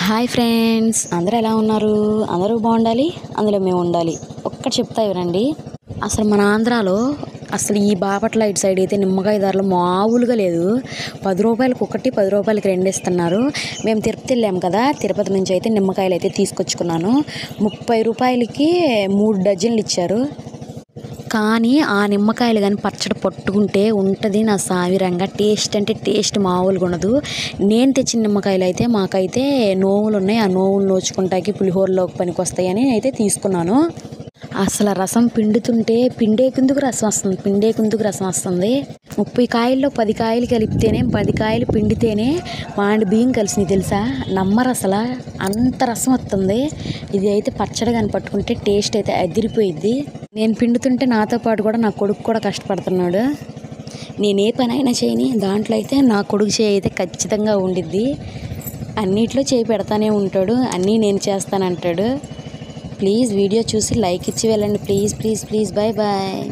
Hi friends, అందరూ ఎలా ఉన్నారు? అందరూ బాగుండాలి, అందులో మేము ఉండాలి. ఒక్కటి చెప్తా వినండి. అసలు మన ఆంధ్రాలో అసలు ఈ బాపట్ల ఇటు సైడ్ అయితే నిమ్మకాయ ధరలు మామూలుగా లేదు. 10 రూపాయలకి ఒకటి, 10 రూపాయలకి 2 ఇస్తున్నారు. మేము తిరుపతి వెళ్ళాము కదా, తిరుపతి నుంచి అయితే నిమ్మకాయలు అయితే తీసుకొచ్చుకున్నాను. 30 రూపాయలకి 3 డజన్లు ఇచ్చారు. కానీ ఆ నిమ్మకాయలు కానీ పచ్చడి పట్టుకుంటే ఉంటుంది నా సావిరంగా. టేస్ట్ అంటే టేస్ట్ మామూలుగా ఉండదు. నేను తెచ్చిన నిమ్మకాయలు అయితే మాకైతే నోములు ఉన్నాయి. ఆ నోములు నోచుకుంటాకి పులిహోరలోకి పనికి వస్తాయని అయితే తీసుకున్నాను. అసలు రసం పిండుతుంటే పిండేకుందుకు రసం వస్తుంది, పిండేకుందుకు రసం వస్తుంది. 30 కాయల్లో 10 కాయలు కలిపితేనే, 10 కాయలు పిండితేనే మాండి బియ్యం కలిసినాయి తెలుసా. నమ్మరు అసలు, అంత రసం వస్తుంది. ఇది అయితే పచ్చడి కానీ పట్టుకుంటే టేస్ట్ అయితే అదిరిపోయిద్ది. నేను పిండుతుంటే నాతో పాటు కూడా నా కొడుకు కూడా కష్టపడుతున్నాడు. నేను ఏ పని అయినా చేయని, దాంట్లో అయితే నా కొడుకు చేయి అయితే ఖచ్చితంగా ఉండిద్ది. అన్నిట్లో చేయి పెడతానే ఉంటాడు, అన్నీ నేను చేస్తానంటాడు. ప్లీజ్ వీడియో చూసి లైక్ ఇచ్చి వెళ్ళండి. Please please please. Bye bye.